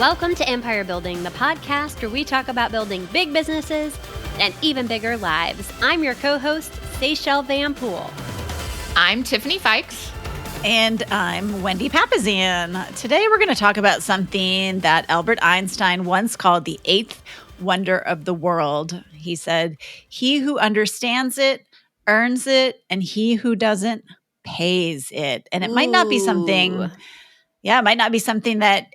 Welcome to Empire Building, the podcast where we talk about building big businesses and even bigger lives. I'm your co-host, Seychelle Van Poole. I'm Tiffany Fikes. And I'm Wendy Papazian. Today we're going to talk about something that Albert Einstein once called the eighth wonder of the world. He said, "He who understands it earns it, and he who doesn't pays it." And it might not be something... Yeah, it might not be something that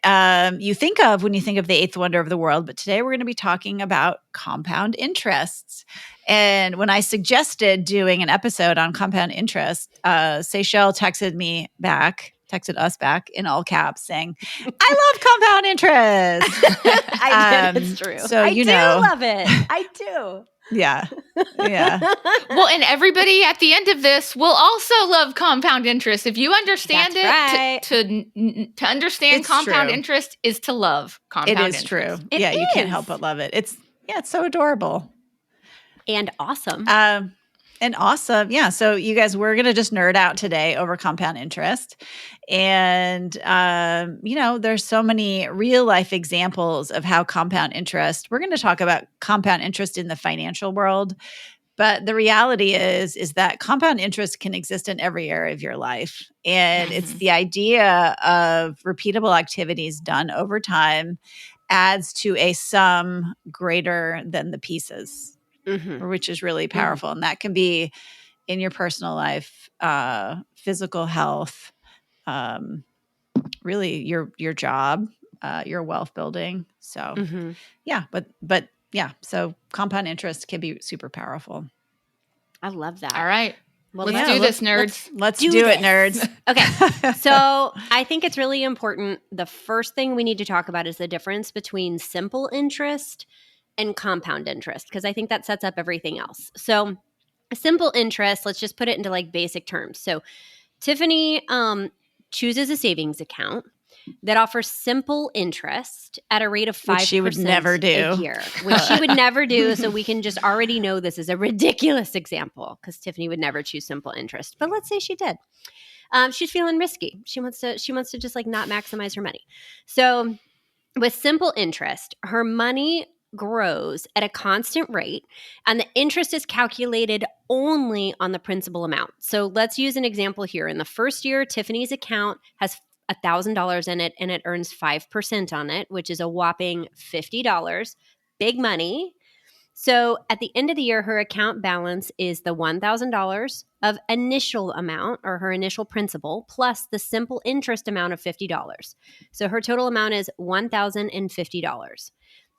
you think of when you think of the eighth wonder of the world, but today we're going to be talking about compound interests. And when I suggested doing an episode on compound interest, Seychelle texted us back in all caps saying, "I love compound interest." I did, it's true. So I do love it. I do. Yeah. Well, and everybody at the end of this will also love compound interest. If you understand to understand compound interest is to love compound interest. It is true. It You is. can't help but love it. It's so adorable. And awesome. Yeah. So you guys, we're going to just nerd out today over compound interest. And, there's so many real life examples of how compound interest, we're going to talk about compound interest in the financial world. But the reality is that compound interest can exist in every area of your life. And it's the idea of repeatable activities done over time adds to a sum greater than the pieces. Which is really powerful. And that can be in your personal life, physical health, really your job, your wealth building. So so compound interest can be super powerful. I love that. All right. Well, let's do this, nerds. Let's do it, nerds. Okay. So I think it's really important. The first thing we need to talk about is the difference between simple interest and compound interest, because I think that sets up everything else. So simple interest, let's just put it into like basic terms. So Tiffany chooses a savings account that offers simple interest at a rate of 5% which she would never do. A year, which she would never do. So we can just already know this is a ridiculous example because Tiffany would never choose simple interest. But let's say she did. She's feeling risky. She wants to just like not maximize her money. So with simple interest, her money grows at a constant rate, and the interest is calculated only on the principal amount. So let's use an example here. In the first year, Tiffany's account has $1,000 in it, and it earns 5% on it, which is a whopping $50. Big money. So at the end of the year, her account balance is the $1,000 of initial amount, or her initial principal, plus the simple interest amount of $50. So her total amount is $1,050.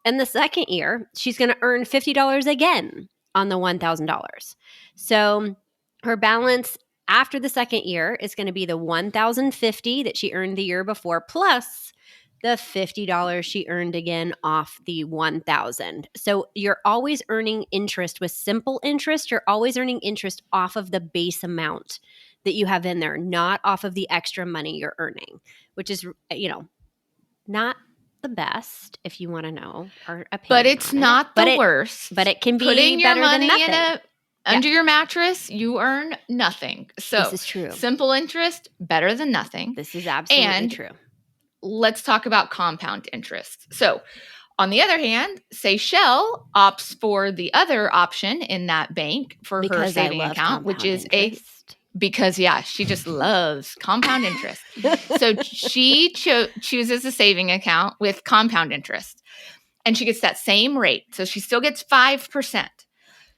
And the second year, she's going to earn $50 again on the $1,000. So her balance after the second year is going to be the $1,050 that she earned the year before, plus the $50 she earned again off the $1,000. So you're always earning interest with simple interest. You're always earning interest off of the base amount that you have in there, not off of the extra money you're earning, which is, not the best, if you want to know our opinion. But it's not the worst. But it can be putting better your money than nothing. Under your mattress, you earn nothing. So this is true. Simple interest, better than nothing. This is absolutely true. Let's talk about compound interest. So on the other hand, Seychelle opts for the other option in that bank for her saving account, which is because she just loves compound interest. So she chooses a saving account with compound interest, and she gets that same rate. So she still gets 5%.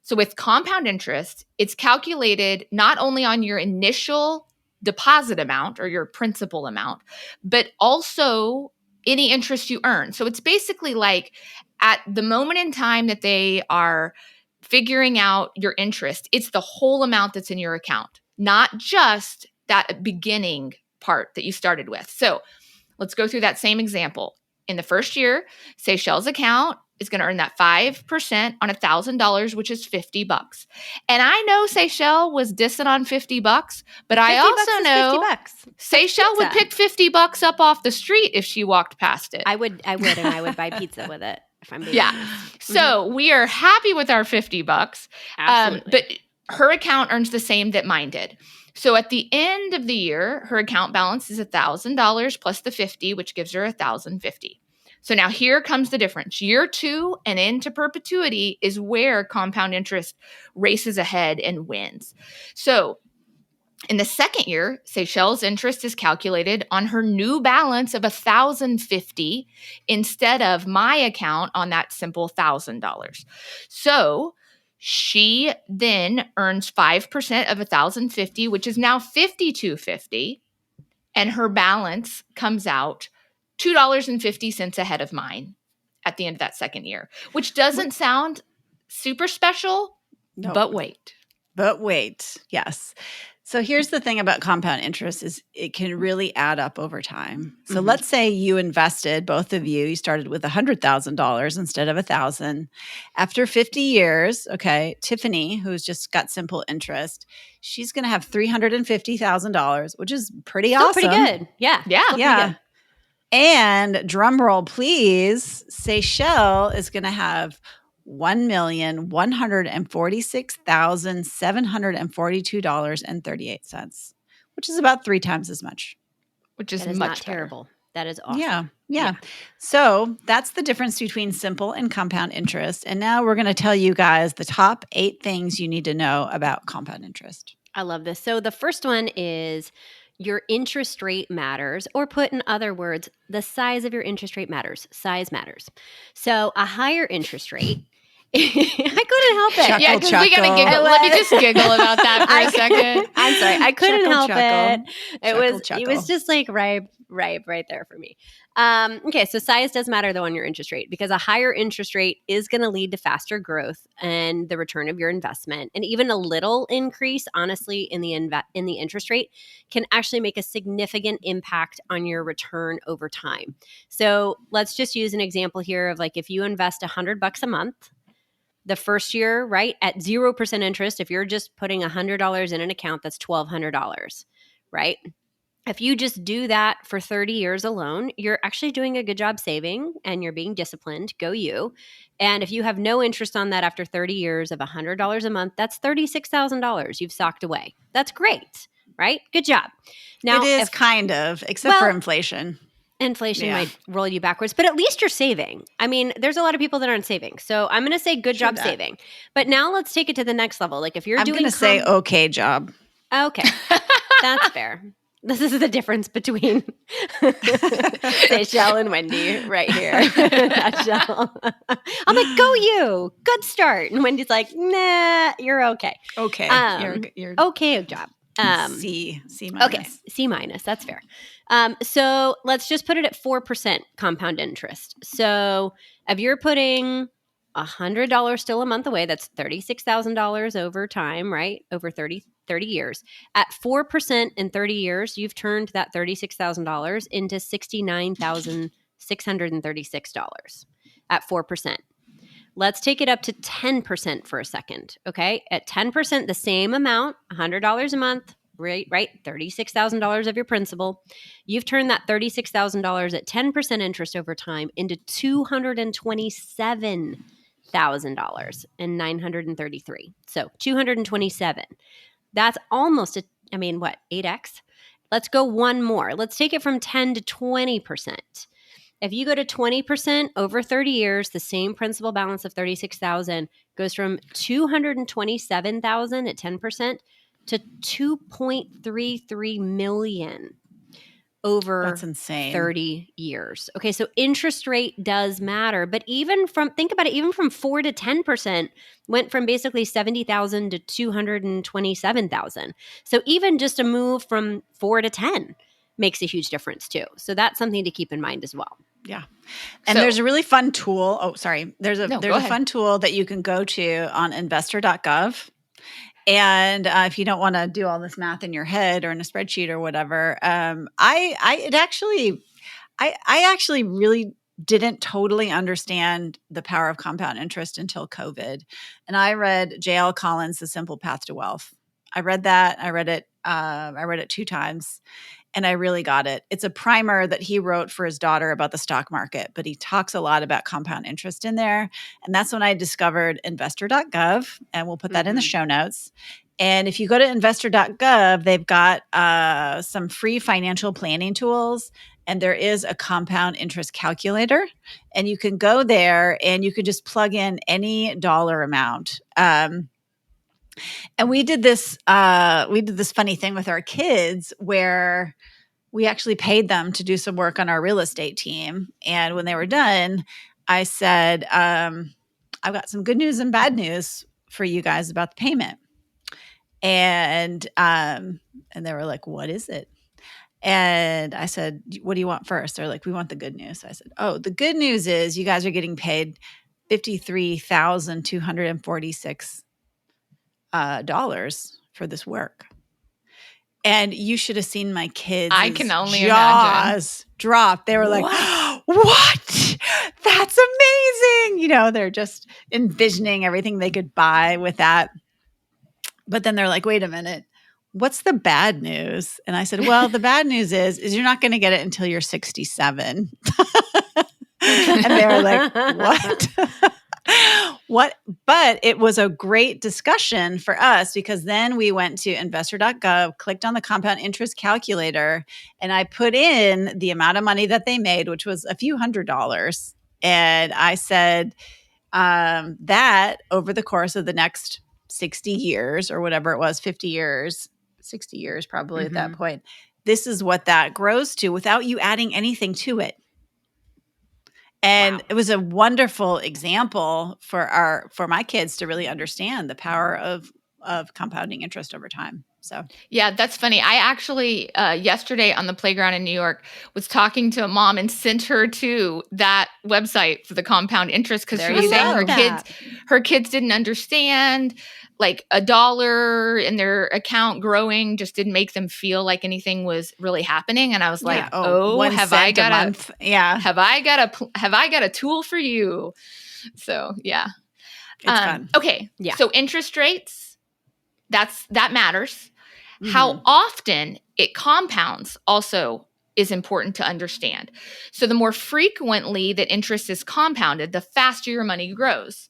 So with compound interest, it's calculated not only on your initial deposit amount or your principal amount, but also any interest you earn. So it's basically like at the moment in time that they are figuring out your interest, it's the whole amount that's in your account, not just that beginning part that you started with. So let's go through that same example. In the first year, Seychelle's account is going to earn that 5% on $1,000, which is $50. And I know Seychelle was dissing on $50, but I also know Seychelle would pick $50 up off the street if she walked past it. I would, and I would buy pizza with it if I'm being honest. So we are happy with our $50. Absolutely. But her account earns the same that mine did. So at the end of the year, her account balance is $1,000 plus the $50, which gives her $1,050. So now here comes the difference. Year 2 and into perpetuity is where compound interest races ahead and wins. So in the second year, Seychelles' interest is calculated on her new balance of $1,050 instead of my account on that simple $1,000. So she then earns 5% of $1,050, which is now $5,250, and her balance comes out $2.50 ahead of mine at the end of that second year, which doesn't sound super special, but wait. But wait, yes. So here's the thing about compound interest is it can really add up over time. So let's say you invested, both of you, you started with $100,000 instead of $1,000. After 50 years, okay, Tiffany, who's just got simple interest, she's going to have $350,000, which is pretty awesome. Pretty good. Yeah. Yeah. And drum roll, please, Seychelles is going to have $1,146,742.38, which is about 3 times as much. Which is much not terrible. That is awesome. Yeah. So that's the difference between simple and compound interest. And now we're going to tell you guys the top 8 things you need to know about compound interest. I love this. So the first one is your interest rate matters, or put in other words, the size of your interest rate matters. Size matters. So a higher interest rate I couldn't help it. Yeah, because we got to giggle. Let me just giggle about that for a second. I'm sorry. I couldn't help it. It Chuckle. was just like right there for me. Okay, so size does matter though on your interest rate, because a higher interest rate is going to lead to faster growth and the return of your investment. And even a little increase, honestly, in the interest rate can actually make a significant impact on your return over time. So let's just use an example here of like if you invest $100 a month. The first year, right, at 0% interest, if you're just putting $100 in an account, that's $1,200, right? If you just do that for 30 years alone, you're actually doing a good job saving and you're being disciplined. Go you. And if you have no interest on that after 30 years of $100 a month, that's $36,000 you've socked away. That's great, right? Good job. Now, it is except for inflation. Inflation might roll you backwards, but at least you're saving. I mean, there's a lot of people that aren't saving. So I'm going to say good job saving. But now let's take it to the next level. Like if you're I'm going to say okay job. Okay. That's fair. This is the difference between Seychelles and Wendy right here. I'm like, go you. Good start. And Wendy's like, nah, you're okay. Okay. You're okay job. C minus. Okay, C minus. That's fair. So let's just put it at 4% compound interest. So if you're putting $100 still a month away, that's $36,000 over time, right? Over 30 years. At 4% in 30 years, you've turned that $36,000 into $69,636 at 4%. Let's take it up to 10% for a second, okay? At 10%, the same amount, $100 a month, right? $36,000 of your principal. You've turned that $36,000 at 10% interest over time into $227,933. So $227,000. That's almost 8x? Let's go one more. Let's take it from 10 to 20%. If you go to 20% over 30 years, the same principal balance of $36,000 goes from $227,000 at 10% to $2.33 million over That's insane. 30 years. Okay, so interest rate does matter, but even from 4 to 10% went from basically $70,000 to $227,000. So even just a move from 4 to 10 makes a huge difference too. So that's something to keep in mind as well. Yeah. And there's a really fun tool. Oh, sorry. There's a fun tool that you can go to on investor.gov. And if you don't want to do all this math in your head or in a spreadsheet or whatever, I actually really didn't totally understand the power of compound interest until COVID. And I read J.L. Collins' The Simple Path to Wealth. I read that. I read it 2 times. And I really got it. It's a primer that he wrote for his daughter about the stock market, but he talks a lot about compound interest in there. And that's when I discovered investor.gov, and we'll put that in the show notes. And if you go to investor.gov, they've got some free financial planning tools. and there is a compound interest calculator, and you can go there and you can just plug in any dollar amount. And we did this funny thing with our kids where we actually paid them to do some work on our real estate team. And when they were done, I said, I've got some good news and bad news for you guys about the payment. And they were like, what is it? And I said, what do you want first? They're like, we want the good news. I said, oh, the good news is you guys are getting paid $53,246 for this work. And you should have seen my kids' I can only jaws drop. They were like, what? That's amazing. You know, they're just envisioning everything they could buy with that. But then they're like, wait a minute, what's the bad news? And I said, well, the bad news is you're not going to get it until you're 67. And they were like, what? What? But it was a great discussion for us because then we went to investor.gov, clicked on the compound interest calculator, and I put in the amount of money that they made, which was a few $100s. And I said that over the course of the next 60 years or whatever it was, 50 years, 60 years probably at that point, this is what that grows to without you adding anything to it. And it was a wonderful example for my kids to really understand the power of compounding interest over time. So yeah, that's funny. I actually yesterday on the playground in New York was talking to a mom and sent her to that website for the compound interest because she was saying her kids didn't understand, like $1 in their account growing just didn't make them feel like anything was really happening. And I was like, have I got a tool for you? So yeah, it's fun. Okay, yeah. So interest rates, that matters. Mm-hmm. How often it compounds also is important to understand. So the more frequently that interest is compounded, the faster your money grows.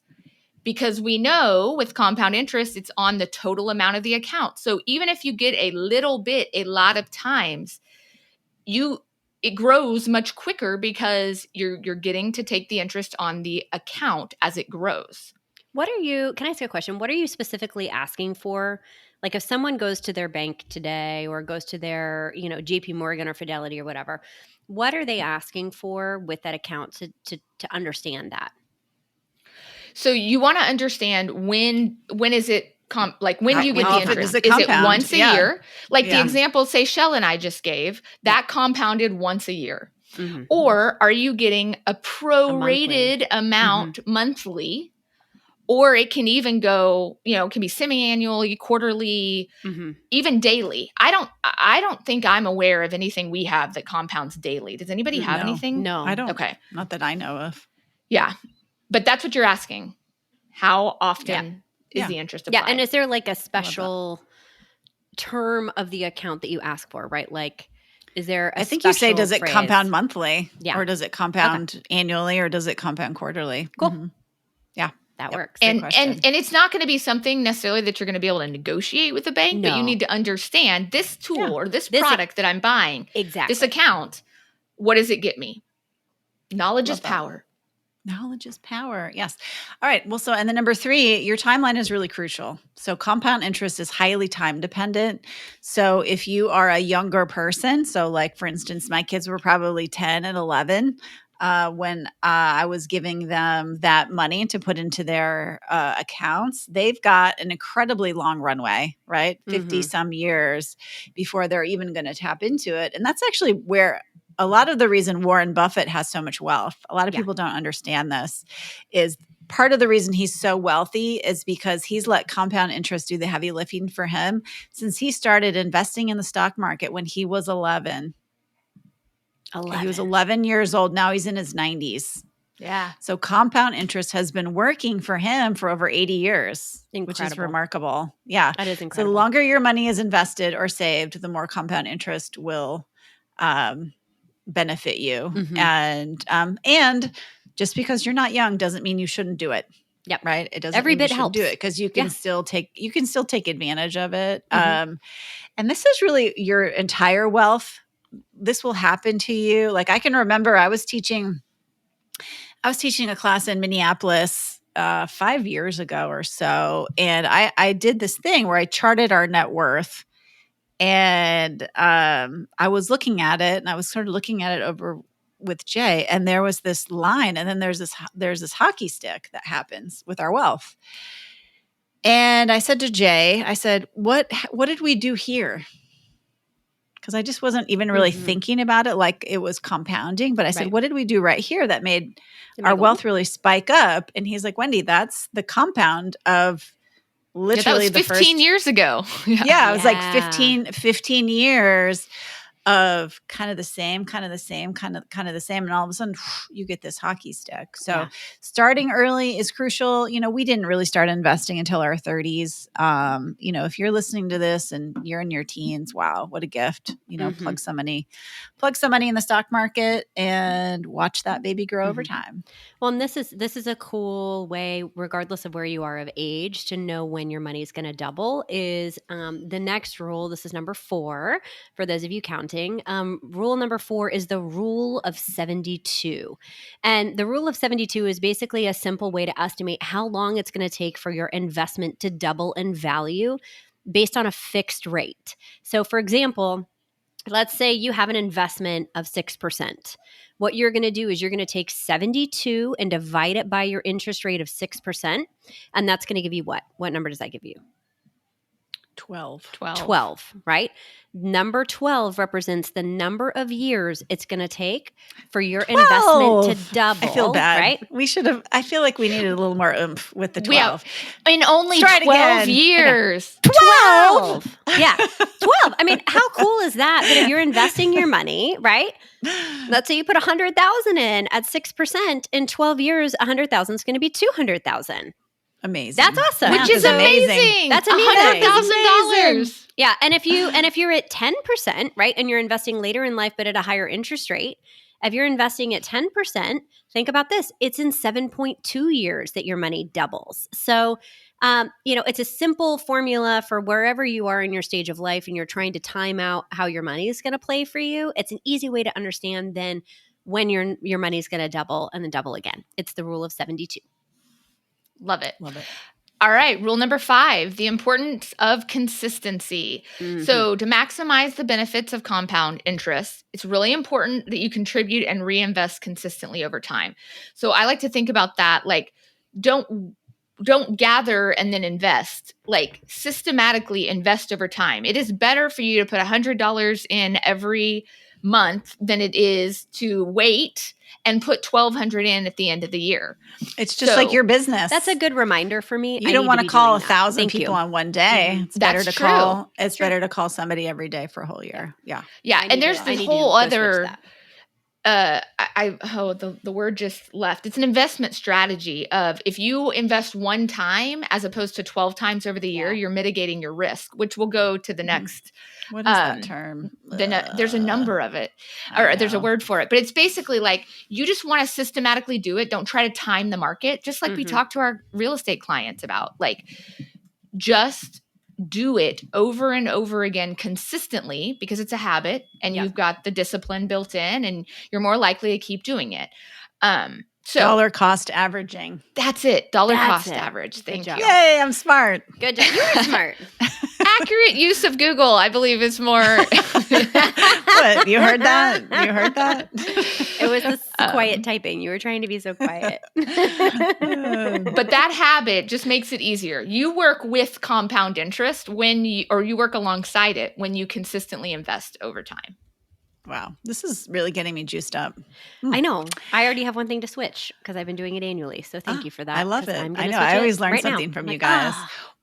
Because we know with compound interest, it's on the total amount of the account. So even if you get a little bit, a lot of times, it grows much quicker because you're getting to take the interest on the account as it grows. Can I ask you a question? What are you specifically asking for? Like if someone goes to their bank today or goes to their, JP Morgan or Fidelity or whatever, what are they asking for with that account to understand that? So you want to understand when is it when do you get the interest? Is it once a year? Like the example Seychelle and I just gave, that compounded once a year. Mm-hmm. Or are you getting a prorated amount monthly? Or it can even go, it can be semi-annually, quarterly, even daily. I don't think I'm aware of anything we have that compounds daily. Does anybody have anything? No, I don't. Okay. Not that I know of. Yeah. But that's what you're asking. How often is the interest applied? Yeah. And is there like a special term of the account that you ask for, right? Like, is there I think you say, does it phrase? Compound monthly? Yeah. Or does it compound annually or does it compound quarterly? Cool. Mm-hmm. Yeah. That works. And it's not going to be something necessarily that you're going to be able to negotiate with the bank, but you need to understand this tool or this product that I'm buying, this account, what does it get me? Knowledge is power. Knowledge is power. Yes. All right. Well, and then number 3, your timeline is really crucial. So compound interest is highly time dependent. So if you are a younger person, so like for instance, my kids were probably 10 and 11 when I was giving them that money to put into their accounts, they've got an incredibly long runway, right? 50 some years before they're even going to tap into it. And that's actually where a lot of the reason Warren Buffett has so much wealth, a lot of people don't understand this, is part of the reason he's so wealthy is because he's let compound interest do the heavy lifting for him since he started investing in the stock market when he was 11. He was 11 years old. Now he's in his 90s. Yeah. So compound interest has been working for him for over 80 years, which is remarkable. Yeah. That is incredible. So the longer your money is invested or saved, the more compound interest will benefit you. And just because you're not young doesn't mean you shouldn't do it. Yep. Right. It doesn't every mean bit you helps. Do it because you can still take advantage of it. And this is really your entire wealth will happen to you. Like I can remember I was teaching a class in Minneapolis 5 years ago or so. And I did this thing where I charted our net worth. And I was looking at it, and I was sort of looking at it over with Jay, and there was this line, and then there's this hockey stick that happens with our wealth. And I said to Jay, I said, what did we do here? Because I just wasn't even really thinking about it like it was compounding. But I said, what did we do right here that made our wealth really spike up? And he's like, Wendy, that's the compound of literally that was 15 years ago. Yeah, it was like 15 years of kind of the same. And all of a sudden you get this hockey stick. So starting early is crucial. We didn't really start investing until our 30s. If you're listening to this and you're in your teens, wow, what a gift. Plug some money in the stock market and watch that baby grow over time. Well, and this is a cool way, regardless of where you are of age, to know when your money is going to double is the next rule. This is number 4 for those of you counting. Rule number 4 is the rule of 72. And the rule of 72 is basically a simple way to estimate how long it's going to take for your investment to double in value based on a fixed rate. So for example, let's say you have an investment of 6%. What you're going to do is you're going to take 72 and divide it by your interest rate of 6%. And that's going to give you what? What number does that give you? 12, right? Number 12 represents the number of years it's going to take for your investment to double. I feel bad. Right? I feel like we needed a little more oomph with the 12. In only 12 years. Okay. 12! Yeah, 12. I mean, how cool is that? That if you're investing your money, right? Let's say you put 100,000 in at 6%, in 12 years, 100,000 is going to be 200,000. Amazing. That's awesome. Which is amazing. That's amazing. $100,000. Yeah, and if you're at 10%, right, and you're investing later in life but at a higher interest rate, if you're investing at 10%, think about this. It's in 7.2 years that your money doubles. So, it's a simple formula for wherever you are in your stage of life and you're trying to time out how your money is going to play for you. It's an easy way to understand then when your money is going to double and then double again. It's the rule of 72. Love it. All right. Rule number 5, the importance of consistency. So to maximize the benefits of compound interest, it's really important that you contribute and reinvest consistently over time. So I like to think about that. Like, don't gather and then invest. Like, systematically invest over time. It is better for you to put $100 in every month than it is to wait and put $1,200 in at the end of the year. It's just like your business. That's a good reminder for me. You don't want to call 1,000 people on one day. It's better to call somebody every day for a whole year. Yeah. And there's this whole other the word just left. It's an investment strategy of if you invest one time as opposed to 12 times over the year, you're mitigating your risk, which will go to the next. What is that term? There's a number of it, or there's a word for it, but it's basically like you just want to systematically do it. Don't try to time the market, just like we talk to our real estate clients about. Like, just do it over and over again consistently because it's a habit and you've got the discipline built in and you're more likely to keep doing it. So dollar cost averaging. That's it. Cost average. Thank you. Yay, I'm smart. Good job. You were smart. Accurate use of Google, I believe, is more. What? You heard that? It was the quiet typing. You were trying to be so quiet. But that habit just makes it easier. You work with compound interest or you work alongside it when you consistently invest over time. Wow. This is really getting me juiced up. I know. I already have one thing to switch because I've been doing it annually. So thank you for that. I love it. I know. I always learn something from you guys.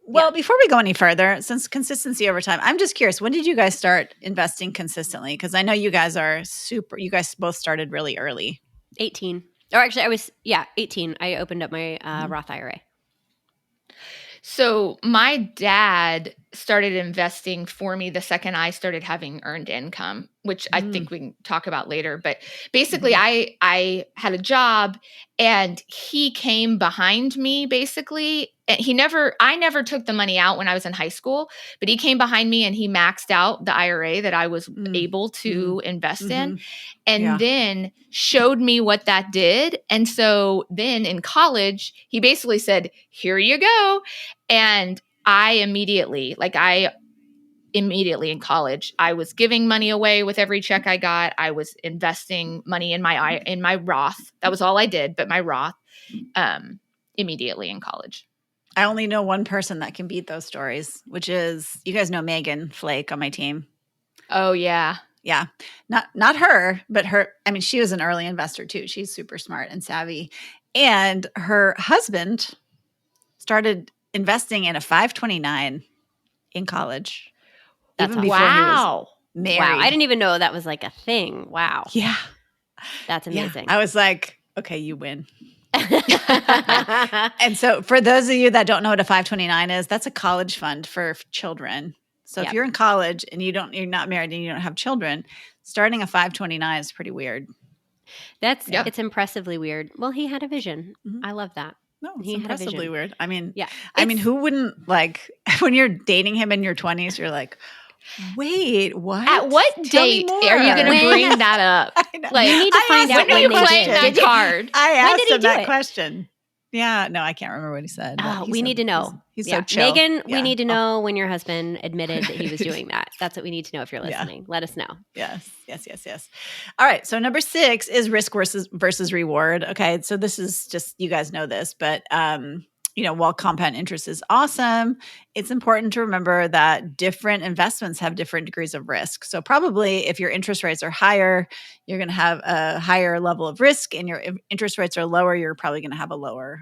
Well, before we go any further, since consistency over time, I'm just curious, when did you guys start investing consistently? Because I know you guys you guys both started really early. 18. Or actually, I was, 18. I opened up my Roth IRA. So my dad started investing for me the second I started having earned income. which I think we can talk about later. But basically, I had a job, and he came behind me, basically. And I never took the money out when I was in high school, but he came behind me and he maxed out the IRA that I was able to invest in, and then showed me what that did. And so then in college, he basically said, here you go. And I immediately in college, I was giving money away with every check I got. I was investing money in my Roth. That was all I did, but my Roth immediately in college. I only know one person that can beat those stories, which is, you guys know Megan Flake on my team. Oh yeah. Yeah. Not her, but her, I mean, she was an early investor too. She's super smart and savvy. And her husband started investing in a 529 in college. That's even before he was married. Wow. I didn't even know that was like a thing. Wow. Yeah. That's amazing. I was like, okay, you win. And so for those of you that don't know what a 529 is, that's a college fund for children. So if you're in college and you're not married and you don't have children, starting a 529 is pretty weird. It's impressively weird. Well, he had a vision. I love that. No, it's impressively weird. I mean, who wouldn't when you're dating him in your 20s, you're like, wait, what? At what date are you going to bring that up? Like, you need to find out when they playing that card. I asked him that question. Yeah, no, I can't remember what he said. Oh, we need to know. He's so chill. Megan, we need to know when your husband admitted that he was doing that. That's what we need to know if you're listening. Let us know. Yes. All right. So number 6 is risk versus reward. Okay. So this is just, you guys know this, but while compound interest is awesome, it's important to remember that different investments have different degrees of risk. So probably if your interest rates are higher, you're going to have a higher level of risk, and your interest rates are lower, you're probably going to have a lower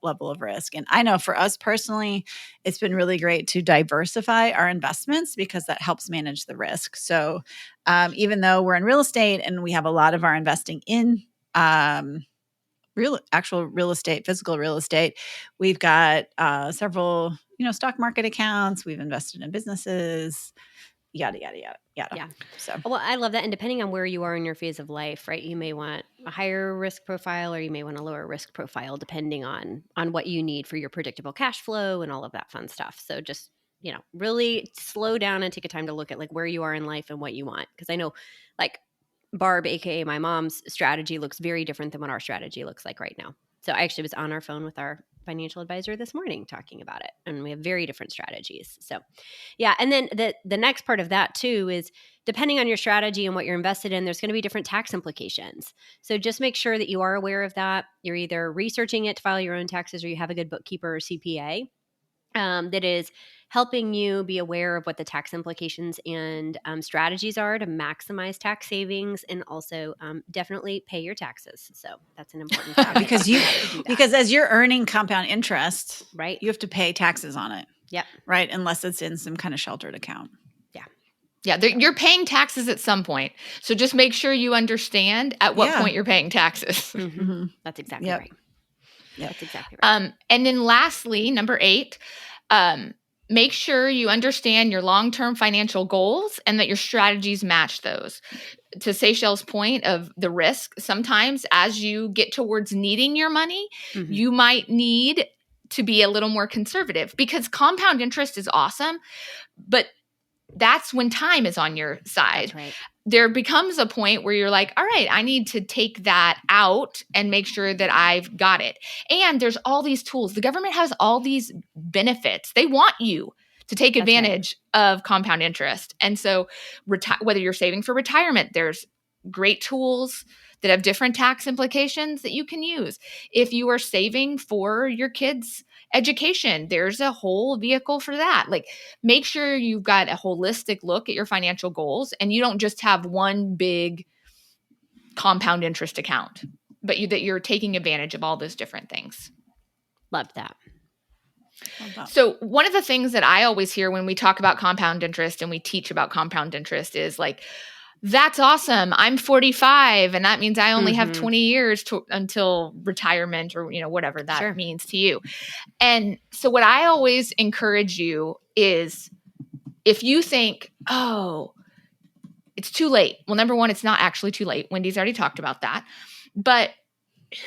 level of risk. And I know for us personally, it's been really great to diversify our investments because that helps manage the risk. So even though we're in real estate and we have a lot of our investing in actual real estate, physical real estate, we've got several, stock market accounts. We've invested in businesses, yada, yada, yada, yada. Yeah. So, well, I love that. And depending on where you are in your phase of life, right, you may want a higher risk profile or you may want a lower risk profile, depending on what you need for your predictable cash flow and all of that fun stuff. So just, really slow down and take a time to look at like where you are in life and what you want. Because I know like Barb, aka my mom's strategy, looks very different than what our strategy looks like right now. So I actually was on our phone with our financial advisor this morning talking about it, and we have very different strategies. So yeah. And then the next part of that too is depending on your strategy and what you're invested in, there's going to be different tax implications. So just make sure that you are aware of that. You're either researching it to file your own taxes or you have a good bookkeeper or CPA that is helping you be aware of what the tax implications and strategies are to maximize tax savings, and also definitely pay your taxes. So that's an important topic. because as you're earning compound interest, right, you have to pay taxes on it. Yep. Right, unless it's in some kind of sheltered account. Yeah, you're paying taxes at some point. So just make sure you understand at what point you're paying taxes. Mm-hmm. That's exactly right. Yeah, that's exactly right. And then lastly, number 8, make sure you understand your long-term financial goals and that your strategies match those. To Seychelle's point of the risk, sometimes as you get towards needing your money, you might need to be a little more conservative, because compound interest is awesome, but that's when time is on your side. That's right. There becomes a point where you're like, all right, I need to take that out and make sure that I've got it. And there's all these tools. The government has all these benefits. They want you to take advantage of compound interest. And so whether you're saving for retirement, there's great tools that have different tax implications that you can use. If you are saving for your kids' education, there's a whole vehicle for that. Like, make sure you've got a holistic look at your financial goals, and you don't just have one big compound interest account, but that you're taking advantage of all those different things. Love that. So one of the things that I always hear when we talk about compound interest and we teach about compound interest is like, that's awesome. I'm 45, and that means I only have 20 years until retirement, or whatever that means to you. And so what I always encourage you is, if you think, it's too late. Well, number one, it's not actually too late. Wendy's already talked about that. But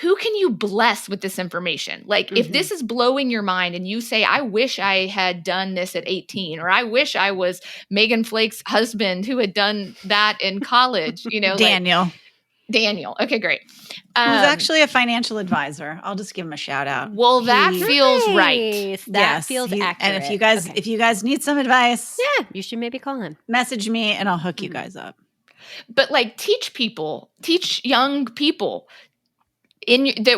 who can you bless with this information? Like if this is blowing your mind and you say, I wish I had done this at 18, or I wish I was Megan Flake's husband who had done that in college, Daniel. Daniel. Okay, great. Who's actually a financial advisor. I'll just give him a shout out. Well, that feels right. That feels accurate. And if you guys need some advice, you should maybe call him. Message me and I'll hook you guys up. But like teach young people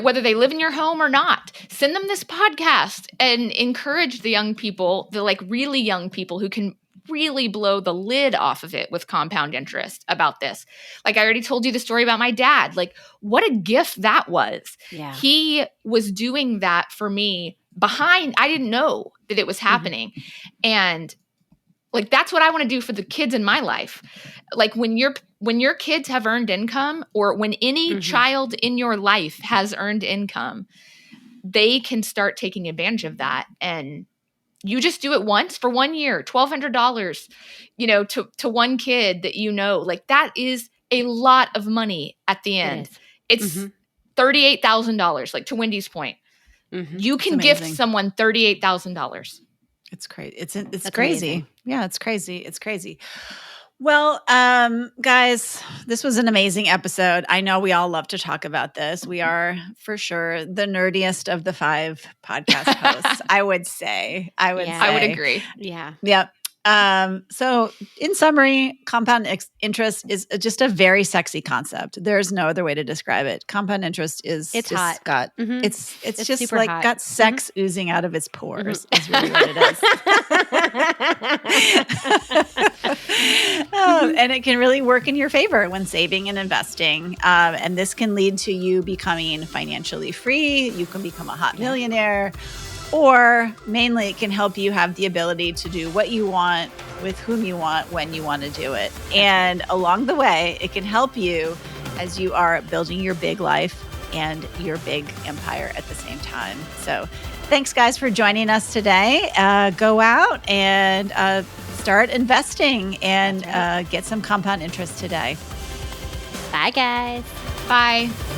whether they live in your home or not, send them this podcast and encourage the young people, the like really young people who can really blow the lid off of it with compound interest about this. Like I already told you the story about my dad. Like what a gift that was. Yeah. He was doing that for me I didn't know that it was happening. And like, that's what I want to do for the kids in my life. Like when your kids have earned income, or when any child in your life has earned income, they can start taking advantage of that. And you just do it once for 1 year, $1,200, to one kid that like that is a lot of money at the end. It's $38,000, like to Wendy's point. You can gift someone $38,000. It's crazy. It's crazy. Amazing. Yeah, it's crazy. It's crazy. Well, guys, this was an amazing episode. I know we all love to talk about this. We are for sure the nerdiest of the 5 podcast hosts, I would say. I would agree. Yeah. Yep. So in summary, compound interest is just a very sexy concept. There's no other way to describe it. Compound interest is hot. Got it's just like hot. Got sex oozing out of its pores is really what it is. And it can really work in your favor when saving and investing. And this can lead to you becoming financially free. You can become a hot millionaire. Or mainly it can help you have the ability to do what you want, with whom you want, when you want to do it. And along the way, it can help you as you are building your big life and your big empire at the same time. So thanks, guys, for joining us today. Go out and start investing and get some compound interest today. Bye, guys. Bye.